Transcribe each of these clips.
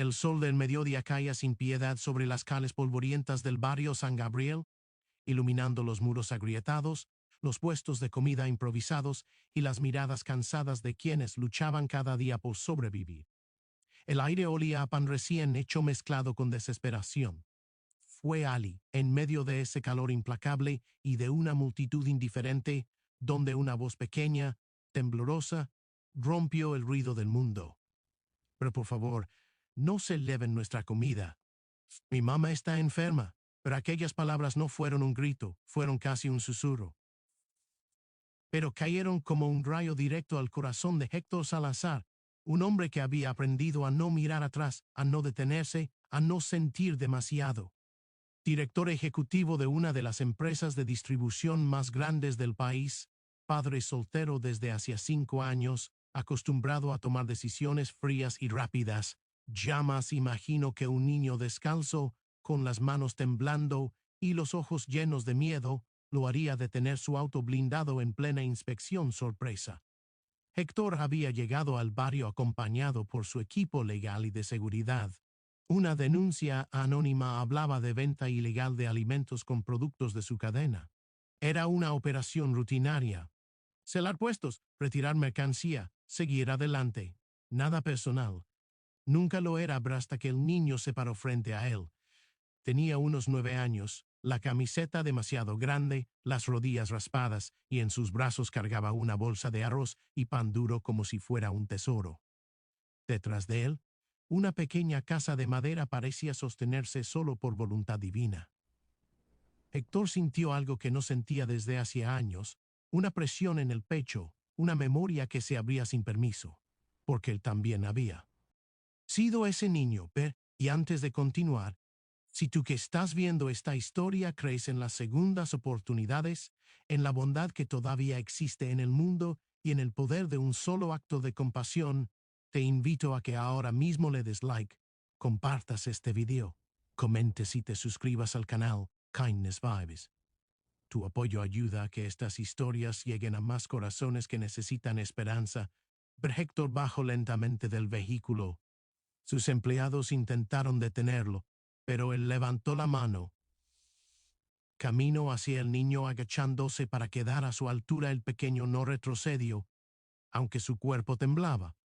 El sol del mediodía caía sin piedad sobre las calles polvorientas del barrio San Gabriel, iluminando los muros agrietados, los puestos de comida improvisados y las miradas cansadas de quienes luchaban cada día por sobrevivir. El aire olía a pan recién hecho mezclado con desesperación. Fue Ali, en medio de ese calor implacable y de una multitud indiferente, donde una voz pequeña, temblorosa, rompió el ruido del mundo. Pero por favor, no se lleven nuestra comida. Mi mamá está enferma. Pero aquellas palabras no fueron un grito, fueron casi un susurro. Pero cayeron como un rayo directo al corazón de Héctor Salazar, un hombre que había aprendido a no mirar atrás, a no detenerse, a no sentir demasiado. Director ejecutivo de una de las empresas de distribución más grandes del país, padre soltero desde hacía 5 años, acostumbrado a tomar decisiones frías y rápidas, jamás imagino que un niño descalzo, con las manos temblando y los ojos llenos de miedo, lo haría detener su auto blindado en plena inspección sorpresa. Héctor había llegado al barrio acompañado por su equipo legal y de seguridad. Una denuncia anónima hablaba de venta ilegal de alimentos con productos de su cadena. Era una operación rutinaria. Celar puestos, retirar mercancía, seguir adelante. Nada personal. Nunca lo era hasta que el niño se paró frente a él. Tenía unos 9 años, la camiseta demasiado grande, las rodillas raspadas, y en sus brazos cargaba una bolsa de arroz y pan duro como si fuera un tesoro. Detrás de él, una pequeña casa de madera parecía sostenerse solo por voluntad divina. Héctor sintió algo que no sentía desde hacía años, una presión en el pecho, una memoria que se abría sin permiso, porque él también había sido ese niño, y antes de continuar, si tú que estás viendo esta historia crees en las segundas oportunidades, en la bondad que todavía existe en el mundo y en el poder de un solo acto de compasión, te invito a que ahora mismo le des like, compartas este video, comentes y te suscribas al canal Kindness Vibes. Tu apoyo ayuda a que estas historias lleguen a más corazones que necesitan esperanza. Héctor bajó lentamente del vehículo. Sus empleados intentaron detenerlo, pero él levantó la mano. Caminó hacia el niño agachándose para quedar a su altura. El pequeño no retrocedió, aunque su cuerpo temblaba.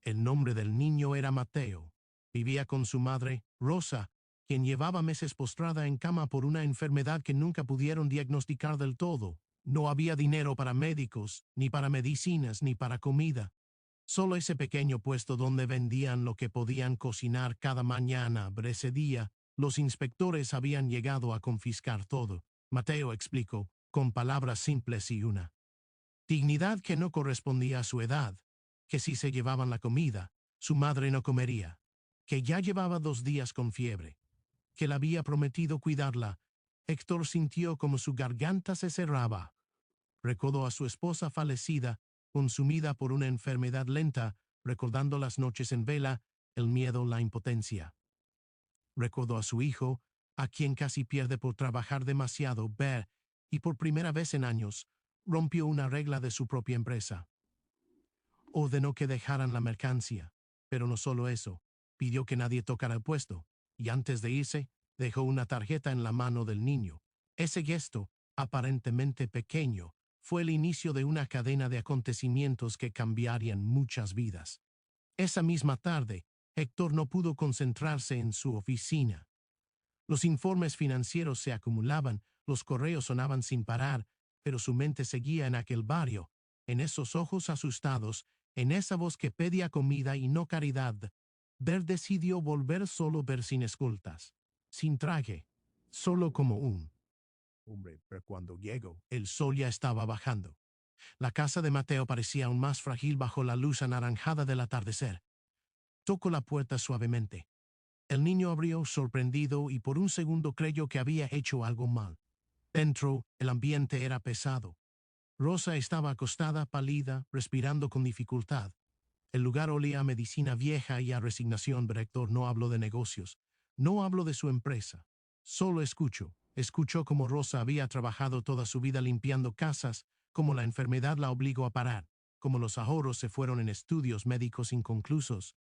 El nombre del niño era Mateo. Vivía con su madre, Rosa, quien llevaba meses postrada en cama por una enfermedad que nunca pudieron diagnosticar del todo. No había dinero para médicos, ni para medicinas, ni para comida. Solo ese pequeño puesto donde vendían lo que podían cocinar cada mañana. Ese día, los inspectores habían llegado a confiscar todo. Mateo explicó, con palabras simples y una dignidad que no correspondía a su edad, que si se llevaban la comida, su madre no comería, que ya llevaba 2 días con fiebre, que le había prometido cuidarla. Héctor sintió como su garganta se cerraba. Recordó a su esposa fallecida, consumida por una enfermedad lenta, recordando las noches en vela, el miedo, la impotencia. Recordó a su hijo, a quien casi pierde por trabajar demasiado, y por primera vez en años, rompió una regla de su propia empresa. Ordenó que dejaran la mercancía, pero no solo eso, pidió que nadie tocara el puesto, y antes de irse, dejó una tarjeta en la mano del niño. Ese gesto, aparentemente pequeño, fue el inicio de una cadena de acontecimientos que cambiarían muchas vidas. Esa misma tarde, Héctor no pudo concentrarse en su oficina. Los informes financieros se acumulaban, los correos sonaban sin parar, pero su mente seguía en aquel barrio, en esos ojos asustados, en esa voz que pedía comida y no caridad. Decidió volver solo, sin escoltas, sin traje, solo como un hombre. Pero cuando llegó, el sol ya estaba bajando. La casa de Mateo parecía aún más frágil bajo la luz anaranjada del atardecer. Tocó la puerta suavemente. El niño abrió sorprendido y por un segundo creyó que había hecho algo mal. Dentro, el ambiente era pesado. Rosa estaba acostada, pálida, respirando con dificultad. El lugar olía a medicina vieja y a resignación. Héctor no habló de negocios. No habló de su empresa. Solo escuchó cómo Rosa había trabajado toda su vida limpiando casas, cómo la enfermedad la obligó a parar, cómo los ahorros se fueron en estudios médicos inconclusos,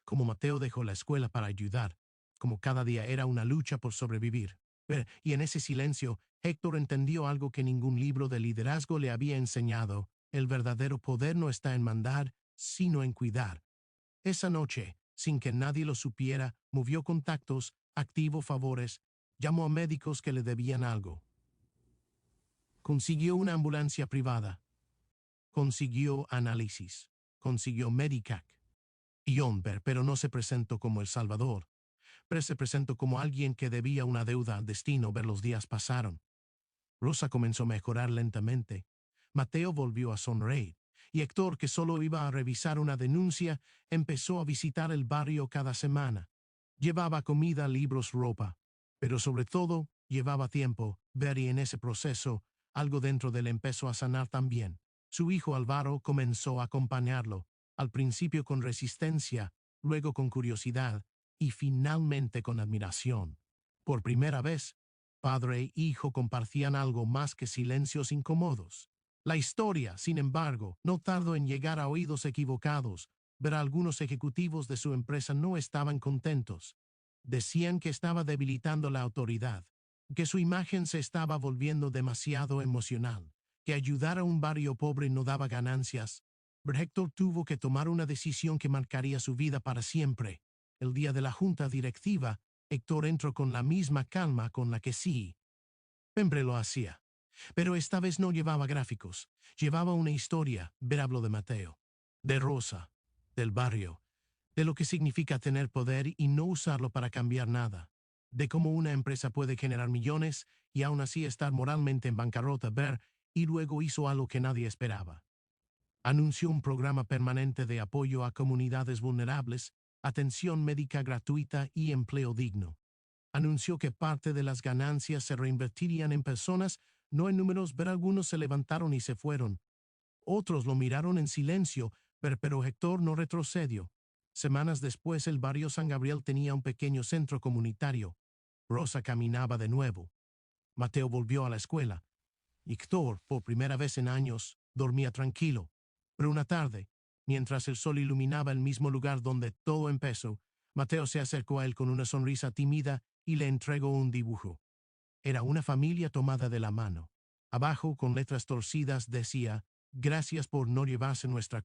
Como Mateo dejó la escuela para ayudar, como cada día era una lucha por sobrevivir. Y en ese silencio, Héctor entendió algo que ningún libro de liderazgo le había enseñado. El verdadero poder no está en mandar, sino en cuidar. Esa noche, sin que nadie lo supiera, movió contactos, activó favores, llamó a médicos que le debían algo. Consiguió una ambulancia privada. Consiguió análisis. Consiguió Medicac y Onver, pero no se presentó como el Salvador. Pero se presentó como alguien que debía una deuda al destino. Ver los días pasaron. Rosa comenzó a mejorar lentamente. Mateo volvió a sonreír. Y Héctor, que solo iba a revisar una denuncia, empezó a visitar el barrio cada semana. Llevaba comida, libros, ropa. Pero sobre todo, llevaba tiempo. Ver y en ese proceso, algo dentro de él empezó a sanar también. Su hijo Álvaro comenzó a acompañarlo, al principio con resistencia, luego con curiosidad y finalmente con admiración. Por primera vez, padre e hijo compartían algo más que silencios incómodos. La historia, sin embargo, no tardó en llegar a oídos equivocados, pero algunos ejecutivos de su empresa no estaban contentos. Decían que estaba debilitando la autoridad, que su imagen se estaba volviendo demasiado emocional, que ayudar a un barrio pobre no daba ganancias. Pero Héctor tuvo que tomar una decisión que marcaría su vida para siempre. El día de la junta directiva, Héctor entró con la misma calma con la que siempre lo hacía. Pero esta vez no llevaba gráficos, llevaba una historia. Hablo de Mateo, de Rosa, del barrio, de lo que significa tener poder y no usarlo para cambiar nada, de cómo una empresa puede generar millones y aún así estar moralmente en bancarrota. Y luego hizo algo que nadie esperaba. Anunció un programa permanente de apoyo a comunidades vulnerables, atención médica gratuita y empleo digno. Anunció que parte de las ganancias se reinvertirían en personas, no en números. Algunos se levantaron y se fueron. Otros lo miraron en silencio, pero Héctor no retrocedió. Semanas después, el barrio San Gabriel tenía un pequeño centro comunitario. Rosa caminaba de nuevo. Mateo volvió a la escuela. Héctor, por primera vez en años, dormía tranquilo. Pero una tarde, mientras el sol iluminaba el mismo lugar donde todo empezó, Mateo se acercó a él con una sonrisa tímida y le entregó un dibujo. Era una familia tomada de la mano. Abajo, con letras torcidas, decía: «Gracias por no llevarse nuestra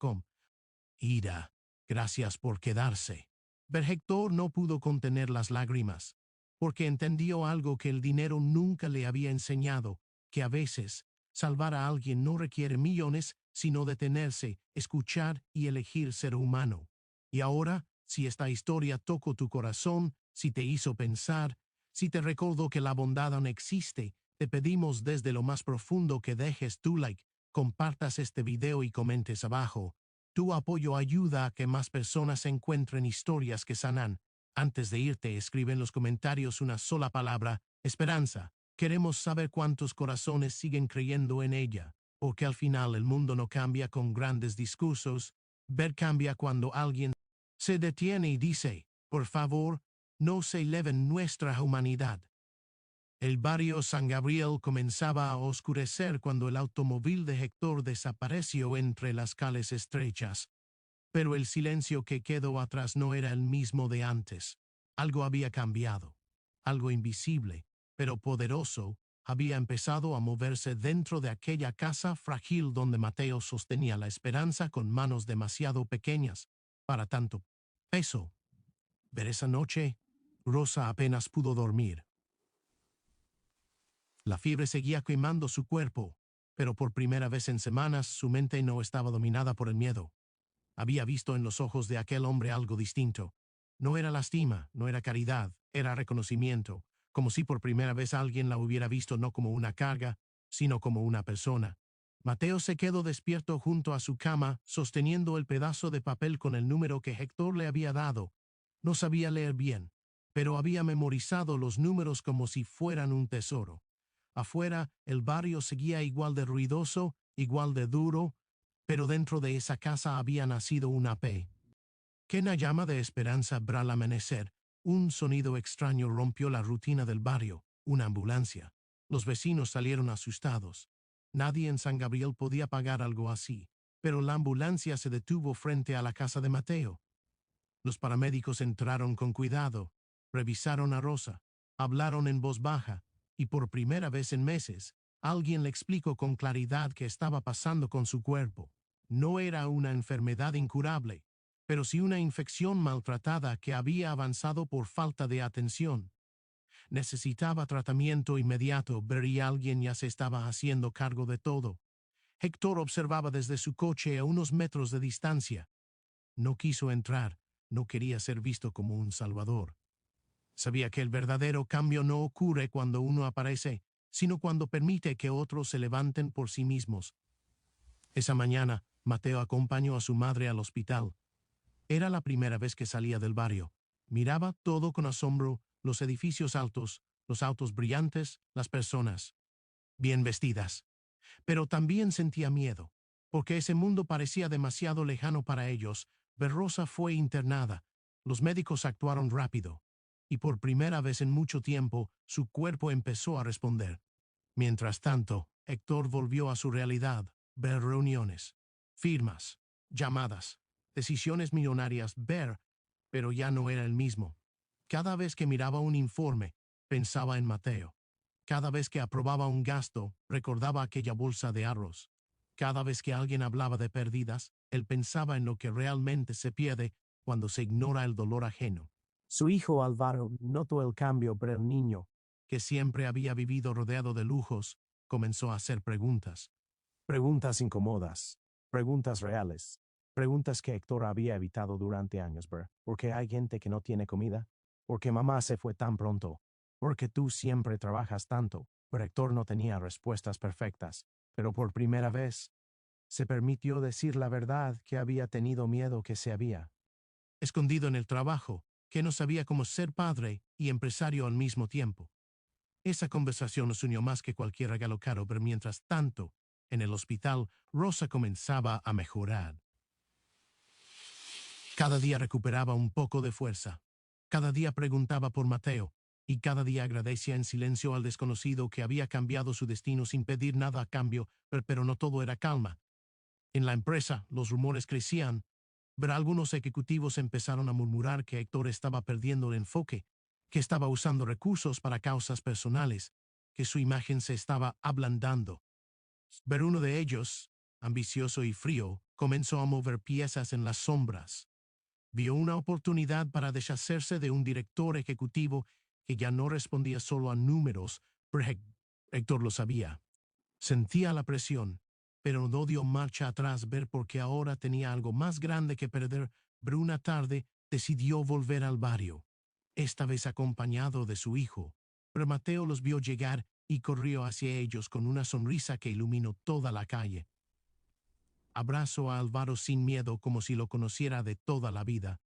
ira. Gracias por quedarse». Pero Héctor no pudo contener las lágrimas, porque entendió algo que el dinero nunca le había enseñado, que a veces salvar a alguien no requiere millones, sino detenerse, escuchar y elegir ser humano. Y ahora, si esta historia tocó tu corazón, si te hizo pensar, si te recordó que la bondad aún existe, te pedimos desde lo más profundo que dejes tu like, compartas este video y comentes abajo. Tu apoyo ayuda a que más personas encuentren historias que sanan. Antes de irte, escribe en los comentarios una sola palabra: esperanza. Queremos saber cuántos corazones siguen creyendo en ella, porque al final el mundo no cambia con grandes discursos. Cambia cuando alguien se detiene y dice: por favor, no se eleven nuestra humanidad. El barrio San Gabriel comenzaba a oscurecer cuando el automóvil de Héctor desapareció entre las calles estrechas. Pero el silencio que quedó atrás no era el mismo de antes. Algo había cambiado. Algo invisible, pero poderoso, había empezado a moverse dentro de aquella casa frágil donde Mateo sostenía la esperanza con manos demasiado pequeñas para tanto peso. Pero esa noche, Rosa apenas pudo dormir. La fiebre seguía quemando su cuerpo, pero por primera vez en semanas su mente no estaba dominada por el miedo. Había visto en los ojos de aquel hombre algo distinto. No era lástima, no era caridad, era reconocimiento, como si por primera vez alguien la hubiera visto no como una carga, sino como una persona. Mateo se quedó despierto junto a su cama, sosteniendo el pedazo de papel con el número que Héctor le había dado. No sabía leer bien, pero había memorizado los números como si fueran un tesoro. Afuera, el barrio seguía igual de ruidoso, igual de duro, pero dentro de esa casa había nacido una pequeña llama de esperanza. Al amanecer, un sonido extraño rompió la rutina del barrio: una ambulancia. Los vecinos salieron asustados. Nadie en San Gabriel podía pagar algo así, pero la ambulancia se detuvo frente a la casa de Mateo. Los paramédicos entraron con cuidado, revisaron a Rosa, hablaron en voz baja, y por primera vez en meses, alguien le explicó con claridad qué estaba pasando con su cuerpo. No era una enfermedad incurable, pero sí una infección maltratada que había avanzado por falta de atención. Necesitaba tratamiento inmediato, pero y alguien ya se estaba haciendo cargo de todo. Héctor observaba desde su coche a unos metros de distancia. No quiso entrar, no quería ser visto como un salvador. Sabía que el verdadero cambio no ocurre cuando uno aparece, sino cuando permite que otros se levanten por sí mismos. Esa mañana, Mateo acompañó a su madre al hospital. Era la primera vez que salía del barrio. Miraba todo con asombro, los edificios altos, los autos brillantes, las personas, bien vestidas. Pero también sentía miedo, porque ese mundo parecía demasiado lejano para ellos. Rosa fue internada. Los médicos actuaron rápido, y por primera vez en mucho tiempo su cuerpo empezó a responder. Mientras tanto, Héctor volvió a su realidad, ver reuniones, firmas, llamadas, decisiones millonarias, pero ya no era el mismo. Cada vez que miraba un informe, pensaba en Mateo. Cada vez que aprobaba un gasto, recordaba aquella bolsa de arroz. Cada vez que alguien hablaba de pérdidas, él pensaba en lo que realmente se pierde cuando se ignora el dolor ajeno. Su hijo Álvaro notó el cambio, pero el niño, que siempre había vivido rodeado de lujos, comenzó a hacer preguntas. Preguntas incómodas, preguntas reales, preguntas que Héctor había evitado durante años. ¿Por qué hay gente que no tiene comida? ¿Por qué mamá se fue tan pronto? ¿Por qué tú siempre trabajas tanto? Pero Héctor no tenía respuestas perfectas, pero por primera vez se permitió decir la verdad, que había tenido miedo, que se había escondido en el trabajo, que no sabía cómo ser padre y empresario al mismo tiempo. Esa conversación nos unió más que cualquier regalo caro, pero mientras tanto, en el hospital, Rosa comenzaba a mejorar. Cada día recuperaba un poco de fuerza. Cada día preguntaba por Mateo, y cada día agradecía en silencio al desconocido que había cambiado su destino sin pedir nada a cambio, pero no todo era calma. En la empresa, los rumores crecían, pero algunos ejecutivos empezaron a murmurar que Héctor estaba perdiendo el enfoque, que estaba usando recursos para causas personales, que su imagen se estaba ablandando. Pero uno de ellos, ambicioso y frío, comenzó a mover piezas en las sombras. Vio una oportunidad para deshacerse de un director ejecutivo que ya no respondía solo a números, pero Héctor lo sabía. Sentía la presión, pero no dio marcha atrás porque ahora tenía algo más grande que perder. Pero una tarde decidió volver al barrio, esta vez acompañado de su hijo. Pero Mateo los vio llegar y corrió hacia ellos con una sonrisa que iluminó toda la calle. Abrazó a Álvaro sin miedo, como si lo conociera de toda la vida.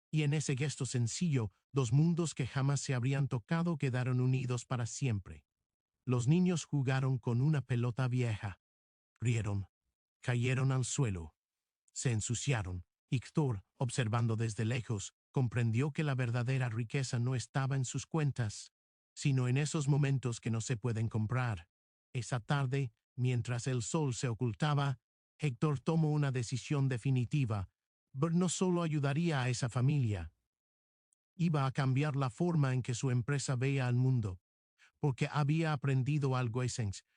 Y en ese gesto sencillo, dos mundos que jamás se habrían tocado quedaron unidos para siempre. Los niños jugaron con una pelota vieja. Rieron, cayeron al suelo, se ensuciaron. Héctor, observando desde lejos, comprendió que la verdadera riqueza no estaba en sus cuentas, sino en esos momentos que no se pueden comprar. Esa tarde, mientras el sol se ocultaba, Héctor tomó una decisión definitiva. Bert no solo ayudaría a esa familia, iba a cambiar la forma en que su empresa veía al mundo, porque había aprendido algo esencial.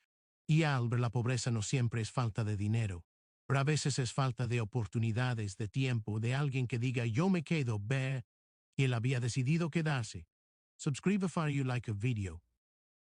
Y al ver, la pobreza no siempre es falta de dinero, pero a veces es falta de oportunidades, de tiempo, de alguien que diga yo me quedo, y él había decidido quedarse. Subscribe if you like a video.